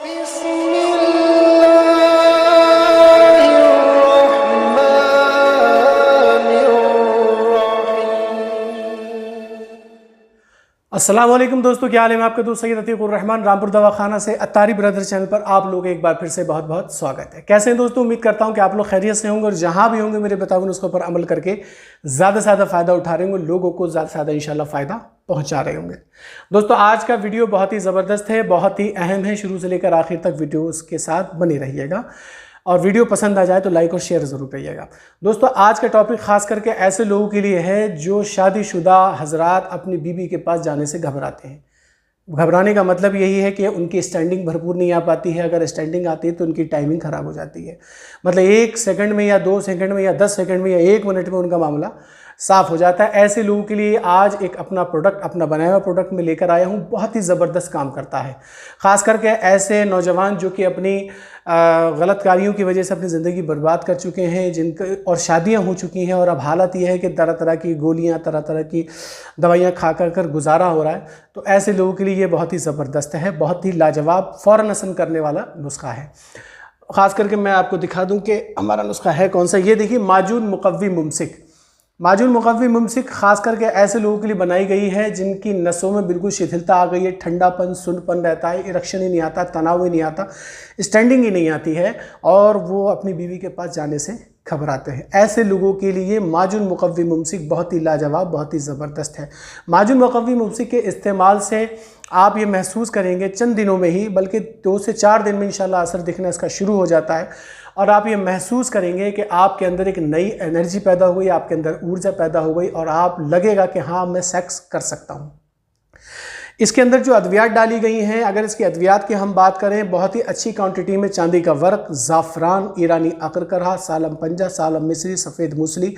अस्सलाम वालेकुम दोस्तों, क्या हाल है? मैं आपका दोस्त सैयद अतीकुर रहमान रामपुर दवाखाना से अत्तारी ब्रदर चैनल पर आप लोग एक बार फिर से बहुत बहुत स्वागत है। कैसे हैं दोस्तों? उम्मीद करता हूं कि आप लोग खैरियत से होंगे और जहां भी होंगे मेरे बताऊँ उसके ऊपर अमल करके ज़्यादा से ज़्यादा फ़ायदा उठा रहे होंगे, लोगों को ज़्यादा से ज़्यादा इंशाल्लाह फ़ायदा पहुँचा रहे होंगे। दोस्तों आज का वीडियो बहुत ही ज़बरदस्त है, बहुत ही अहम है, शुरू से लेकर आखिर तक वीडियो के साथ बने रहिएगा और वीडियो पसंद आ जाए तो लाइक और शेयर ज़रूर करिएगा। दोस्तों आज का टॉपिक ख़ास करके ऐसे लोगों के लिए है जो शादीशुदा हजरात अपनी बीवी के पास जाने से घबराते हैं। घबराने का मतलब यही है कि उनकी स्टैंडिंग भरपूर नहीं आ पाती है। अगर स्टैंडिंग आती है तो उनकी टाइमिंग ख़राब हो जाती है। मतलब 1 सेकंड में या 2 सेकंड में या 10 सेकंड में या 1 मिनट में उनका मामला साफ़ हो जाता है। ऐसे लोगों के लिए आज एक अपना प्रोडक्ट, अपना बनाया हुआ प्रोडक्ट में लेकर आया हूँ। बहुत ही ज़बरदस्त काम करता है, ख़ास करके ऐसे नौजवान जो कि अपनी गलत कार्यों की वजह से अपनी ज़िंदगी बर्बाद कर चुके हैं, जिनके और शादियां हो चुकी हैं और अब हालत यह है कि तरह तरह की गोलियां, तरह तरह की दवाइयां खा कर गुजारा हो रहा है। तो ऐसे लोगों के लिए ये बहुत ही ज़बरदस्त है, बहुत ही लाजवाब, फ़ौरन असर करने वाला नुस्खा है। ख़ास करके मैं आपको दिखा दूं कि हमारा नुस्खा है कौन सा। ये देखिए, माजून मुकव्वी मुमसिक। माजून मुकव्वी मुमसिक ख़ास करके ऐसे लोगों के लिए बनाई गई है जिनकी नसों में बिल्कुल शिथिलता आ गई है, ठंडापन, सुनपन रहता है, इरेक्शन ही नहीं आता, तनाव ही नहीं आता, स्टैंडिंग ही नहीं आती है और वो अपनी बीवी के पास जाने से घबराते हैं। ऐसे लोगों के लिए माजून मुकव्वी मुमसिक बहुत ही लाजवाब, बहुत ही ज़बरदस्त है। माजून मुकव्वी मुमसिक के इस्तेमाल से आप ये महसूस करेंगे चंद दिनों में ही, बल्कि 2 से 4 दिन में इंशाल्लाह असर दिखना इसका शुरू हो जाता है और आप ये महसूस करेंगे कि आपके अंदर एक नई एनर्जी पैदा हो गई, आपके अंदर ऊर्जा पैदा हो गई और आप लगेगा कि हाँ मैं सेक्स कर सकता हूँ। इसके अंदर जो अद्वियात डाली गई हैं, अगर इसकी अद्वियात की हम बात करें, बहुत ही अच्छी क्वांटिटी में चांदी का वर्क, ज़ाफ़रान, ईरानी अकरकरा, सालम पंजा, सालम मिस्री, सफ़ेद मूसली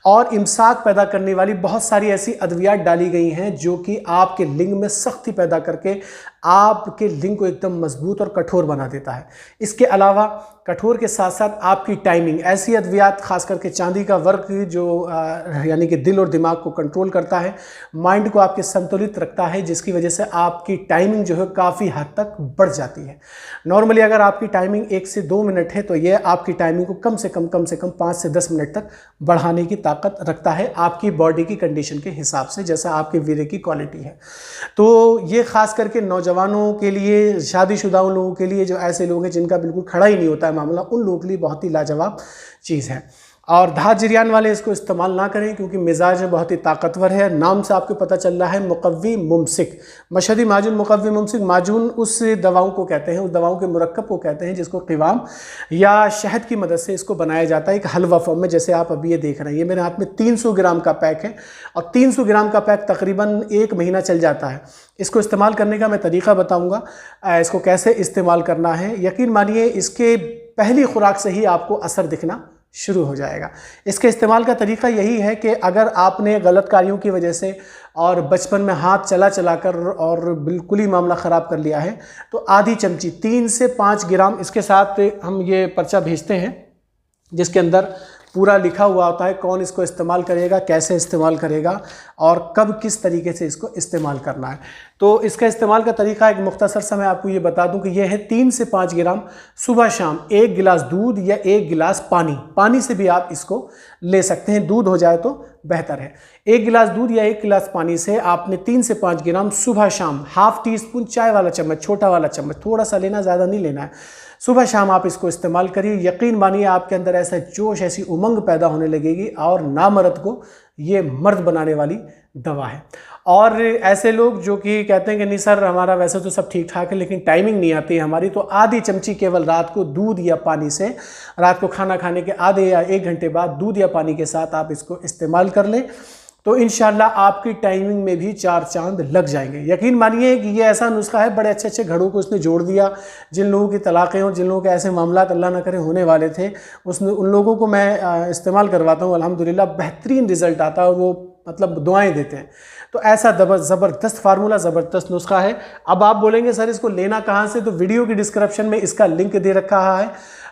और इमसाक पैदा करने वाली बहुत सारी ऐसी अद्वियात डाली गई हैं जो कि आपके लिंग में सख्ती पैदा करके आपके लिंग को एकदम मजबूत और कठोर बना देता है। इसके अलावा कठोर के साथ साथ आपकी टाइमिंग, ऐसी अद्वियात खास करके चांदी का वर्क जो यानी कि दिल और दिमाग को कंट्रोल करता है, माइंड को आपके संतुलित रखता है, जिसकी वजह से आपकी टाइमिंग जो है काफ़ी हद तक बढ़ जाती है। नॉर्मली अगर आपकी टाइमिंग 1 से 2 मिनट है तो ये आपकी टाइमिंग को कम से कम 5 से 10 मिनट तक बढ़ाने की ताकत रखता है, आपकी बॉडी की कंडीशन के हिसाब से, जैसा आपके वीर्य की क्वालिटी है। तो ये खास करके नौजवानों के लिए, शादीशुदा उन लोगों के लिए जो ऐसे लोग हैं जिनका बिल्कुल खड़ा ही नहीं होता है मामला, उन लोगों के लिए बहुत ही लाजवाब चीज़ है। और धात जरियान वाले इसको इस्तेमाल ना करें क्योंकि मिजाज बहुत ही ताकतवर है। नाम से आपको पता चल रहा है मुकव्वी मुमसिक, मशहदी माजून मुकव्वी मुमसिक। माजून उस दवाओं को कहते हैं, उस दवाओं के मुरक्कब को कहते हैं जिसको क़िवाम या शहद की मदद से इसको बनाया जाता है एक हलवा फॉर्म में, जैसे आप अभी ये देख रहे हैं। ये मेरे हाथ में 300 ग्राम का पैक है और 300 ग्राम का पैक तकरीबन 1 महीना चल जाता है। इसको इस्तेमाल करने का मैं तरीक़ा बताऊँगा, इसको कैसे इस्तेमाल करना है। यकीन मानिए इसके पहली खुराक से ही आपको असर दिखना शुरू हो जाएगा। इसके इस्तेमाल का तरीका यही है कि अगर आपने गलत कार्यों की वजह से और बचपन में हाथ चला कर और बिल्कुल ही मामला ख़राब कर लिया है तो आधी चमची 3 से 5 ग्राम इसके साथ हम ये पर्चा भेजते हैं जिसके अंदर पूरा लिखा हुआ होता है कौन इसको इस्तेमाल करेगा, कैसे इस्तेमाल करेगा और कब किस तरीके से इसको इस्तेमाल करना है। तो इसका इस्तेमाल का तरीका एक मुख्तसर सा मैं आपको ये बता दूं कि यह है 3 से 5 ग्राम सुबह शाम 1 गिलास दूध या 1 गिलास पानी से भी आप इसको ले सकते हैं। दूध हो जाए तो बेहतर है। 1 गिलास दूध या 1 गिलास पानी से आपने 3 से 5 ग्राम सुबह शाम, ½ टीस्पून चाय वाला चम्मच, छोटा वाला चम्मच, थोड़ा सा लेना, ज़्यादा नहीं लेना है। सुबह शाम आप इसको इस्तेमाल करिए। यकीन मानिए आपके अंदर ऐसा जोश, ऐसी उमंग पैदा होने लगेगी और नामर्द को ये मर्द बनाने वाली दवा है। और ऐसे लोग जो कि कहते हैं कि नहीं सर हमारा वैसे तो सब ठीक ठाक है लेकिन टाइमिंग नहीं आती है हमारी, तो आधी चमची केवल रात को दूध या पानी से, रात को खाना खाने के आधे या 1 घंटे बाद दूध या पानी के साथ आप इसको इस्तेमाल कर लें तो इंशाल्लाह आपकी टाइमिंग में भी 4 चांद लग जाएंगे। यकीन मानिए कि ये ऐसा नुस्खा है, बड़े अच्छे अच्छे घड़ों को उसने जोड़ दिया। जिन लोगों की तलाक़ें हों, जिन लोगों के ऐसे मामला अल्लाह ना करे होने वाले थे, उसने उन लोगों को मैं इस्तेमाल करवाता हूँ, अल्हम्दुलिल्लाह बेहतरीन रिज़ल्ट आता है और वो मतलब दुआएं देते हैं। तो ऐसा ज़बरदस्त फार्मूला, ज़बरदस्त नुस्खा है। अब आप बोलेंगे सर इसको लेना कहाँ से, तो वीडियो की डिस्क्रिप्शन में इसका लिंक दे रखा है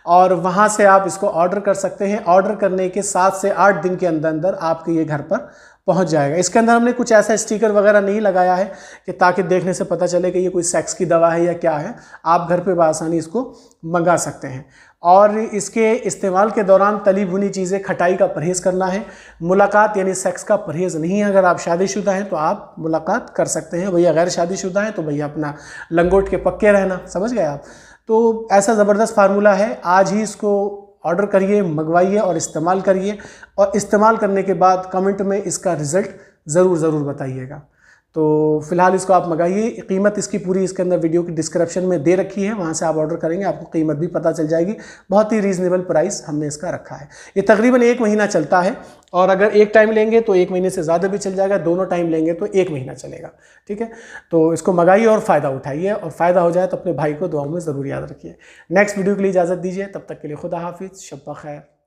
और वहाँ से आप इसको ऑर्डर कर सकते हैं। ऑर्डर करने के 7 से 8 दिन के अंदर अंदर आपके ये घर पर पहुंच जाएगा। इसके अंदर हमने कुछ ऐसा स्टिकर वगैरह नहीं लगाया है कि ताकि देखने से पता चले कि ये कोई सेक्स की दवा है या क्या है। आप घर पे बआसानी इसको मंगा सकते हैं। और इसके इस्तेमाल के दौरान तली भुनी चीज़ें, खटाई का परहेज़ करना है। मुलाकात यानी सेक्स का परहेज़ नहीं है। अगर आप शादीशुदा हैं तो आप मुलाकात कर सकते हैं, भैया गैर शादीशुदा हैं तो भैया अपना लंगोट के पक्के रहना, समझ गए आप। तो ऐसा ज़बरदस्त फार्मूला है, आज ही इसको ऑर्डर करिए, मंगवाइए और इस्तेमाल करिए। और इस्तेमाल करने के बाद कमेंट में इसका रिज़ल्ट ज़रूर बताइएगा। तो फ़िलहाल इसको आप मंगाइए। कीमत इसकी पूरी इसके अंदर वीडियो की डिस्क्रिप्शन में दे रखी है, वहाँ से आप ऑर्डर करेंगे आपको कीमत भी पता चल जाएगी। बहुत ही रीज़नेबल प्राइस हमने इसका रखा है। ये तकरीबन 1 महीना चलता है, और अगर एक टाइम लेंगे तो 1 महीने से ज़्यादा भी चल जाएगा, दोनों टाइम लेंगे तो 1 महीना चलेगा। ठीक है, तो इसको मंगाइए और फ़ायदा उठाइए, और फ़ायदा हो जाए तो अपने भाई को दुआओं में ज़रूर याद रखिए। नेक्स्ट वीडियो के लिए इजाज़त दीजिए, तब तक के लिए खुदा हाफिज़, शब ब खैर।